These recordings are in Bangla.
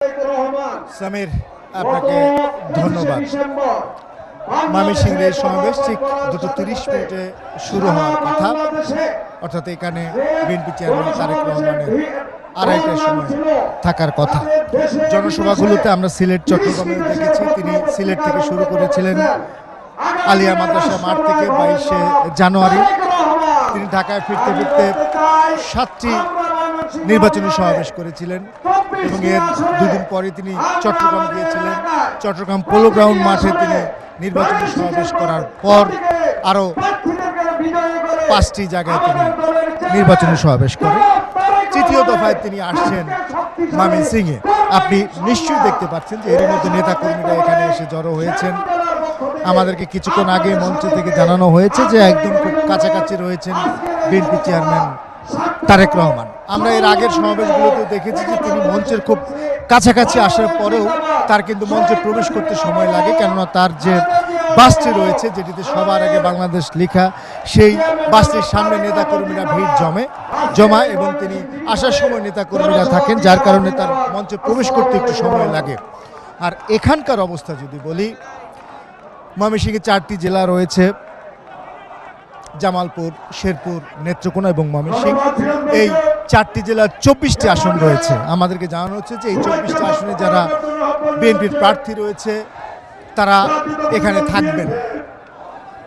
সামির, আপনাকে ধন্যবাদ। ময়মনসিংহের সমাবেশ ঠিক 2:30 শুরু হওয়ার কথা, অর্থাৎ এখানে বিএনপি চেয়ারম্যান তারেক রহমানের 2:30টার সময় থাকার কথা। জনসভাগুলোতে আমরা সিলেট, চট্টগ্রামে দেখেছি। তিনি সিলেট থেকে শুরু করেছিলেন আলিয়া মাদ্রাসা মাঠ থেকে 22শে জানুয়ারি। তিনি ঢাকায় ফিরতে ফিরতে 7টি নির্বাচনী সমাবেশ করেছিলেন এবং এর দুদিন পরে তিনি চট্টগ্রাম গিয়েছিলেন। চট্টগ্রাম পোলো গ্রাউন্ড মাঠে তিনি নির্বাচনী সমাবেশ করার পর আরও 5টি জায়গায় তিনি নির্বাচনী সমাবেশ করেন। তৃতীয় দফায় তিনি আসছেন ময়মনসিংহে। আপনি নিশ্চয়ই দেখতে পাচ্ছেন যে এর মধ্যে নেতাকর্মীরা এখানে এসে জড়ো হয়েছেন। আমাদেরকে কিছুক্ষণ আগে মঞ্চ থেকে জানানো হয়েছে যে একদম খুব কাছাকাছি রয়েছেন বিএনপি চেয়ারম্যান তারেক রহমান। আমরা এর আগের সমাবেশগুলোতে দেখেছি যে তিনি মঞ্চের খুব কাছাকাছি আসার পরেও তার কিন্তু মঞ্চে প্রবেশ করতে সময় লাগে, কেননা তার যে বাসটি রয়েছে যেটিতে সবার আগে বাংলাদেশ লেখা, সেই বাসটির সামনে নেতাকর্মীরা ভিড় জমায় এবং তিনি আসার সময় নেতাকর্মীরা থাকেন, যার কারণে তার মঞ্চে প্রবেশ করতে একটু সময় লাগে। আর এখানকার অবস্থা যদি বলি, ময়মনসিংহে 4টি জেলা রয়েছে, জামালপুর, শেরপুর, নেত্রকোনা এবং ময়মনসিংহ। এই 4টি জেলার 24টি আসন রয়েছে। আমাদেরকে জানানো হচ্ছে যে এই 24টি আসনে যারা বিএনপির প্রার্থী রয়েছে তারা এখানে থাকবেন।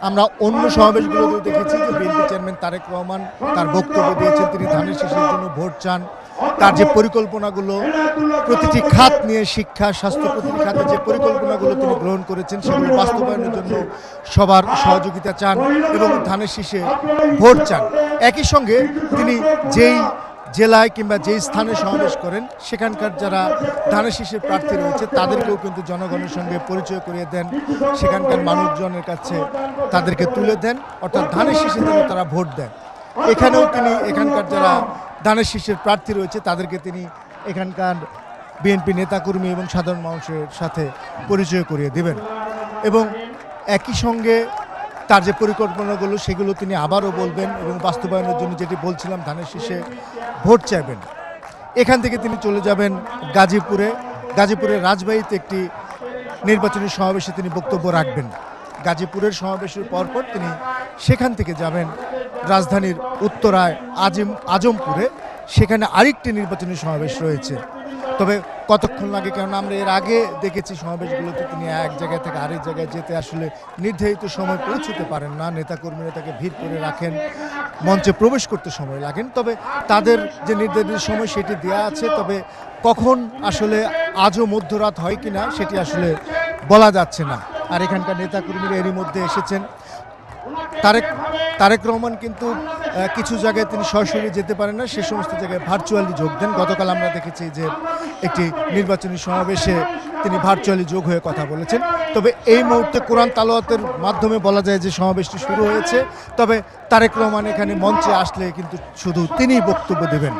আমরা অন্য সমাবেশগুলোতেও দেখেছি যে বিএনপি চেয়ারম্যান তারেক রহমান তার বক্তব্য দিয়েছেন, তিনি ধানের শীষের জন্য ভোট চান। তার যে পরিকল্পনাগুলো প্রতিটি খাত নিয়ে, শিক্ষা, স্বাস্থ্য, প্রতিটি খাতে যে পরিকল্পনাগুলো তিনি গ্রহণ করেছেন সেগুলো বাস্তবায়নের জন্য সবার সহযোগিতা চান এবং ধানের শীষে ভোট চান। একই সঙ্গে তিনি যেই জেলায় কিংবা যেই স্থানে সমাবেশ করেন সেখানকার যারা ধানের শীষের প্রার্থী রয়েছে তাদেরকেও কিন্তু জনগণের সঙ্গে পরিচয় করিয়ে দেন, সেখানকার মানুষজনের কাছে তাদেরকে তুলে দেন, অর্থাৎ ধানের শীষে যেন তারা ভোট দেন। এখানেও তিনি এখানকার যারা ধানের শীষের প্রার্থী রয়েছে তাদেরকে তিনি এখানকার বিএনপি নেতাকর্মী এবং সাধারণ মানুষের সাথে পরিচয় করিয়ে দেবেন এবং একই সঙ্গে তার যে পরিকল্পনাগুলো সেগুলো তিনি আবারও বলবেন এবং বাস্তবায়নের জন্য যেটি বলছিলাম ধানের শীষে ভোট চাইবেন। এখান থেকে তিনি চলে যাবেন গাজীপুরের রাজবাড়ীতে একটি নির্বাচনী সমাবেশে তিনি বক্তব্য রাখবেন। গাজীপুরের সমাবেশের পরপর তিনি সেখান থেকে যাবেন রাজধানীর উত্তরায় আজমপুরে, সেখানে আরেকটি নির্বাচনী সমাবেশ রয়েছে। তবে কতক্ষণ লাগে, কারণ আমরা এর আগে দেখেছি সমাবেশগুলোতে তিনি এক জায়গায় থেকে আরেক জায়গায় যেতে আসলে নির্ধারিত সময় পৌঁছতে পারেন না, নেতাকর্মীরা তাকে ভিড় করে রাখেন, মঞ্চে প্রবেশ করতে সময় লাগেন। তবে তাদের যে নির্ধারিত সময় সেটি দেওয়া আছে, তবে কখন আসলে আজও মধ্যরাত হয় কিনা সেটি আসলে বলা যাচ্ছে না। আর এখানকার নেতাকর্মীরা এরই মধ্যে এসেছেন। তারেক রহমান কিন্তু কিছু জায়গায় তিনি সরাসরি যেতে পারেন না, সে সমস্ত জায়গায় ভার্চুয়ালি যোগ দেন। গতকাল আমরা দেখেছি যে একটি নির্বাচনী সমাবেশে তিনি ভার্চুয়ালি যোগ হয়ে কথা বলেছেন। তবে এই মুহূর্তে কোরআন তালাওয়াতের মাধ্যমে বলা যায় যে সমাবেশটি শুরু হয়েছে। তবে তারেক রহমান এখানে মঞ্চে আসলে কিন্তু শুধু তিনিই বক্তব্য দেবেন,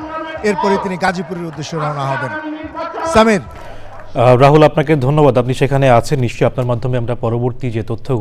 এরপরে তিনি গাজীপুরের উদ্দেশ্যে রওনা হবেন। সামির, রাহুল, আপনাকে ধন্যবাদ। আপনি সেখানে আছেন, নিশ্চয়ই আপনার মাধ্যমে আমরা পরবর্তী যে তথ্যগুলো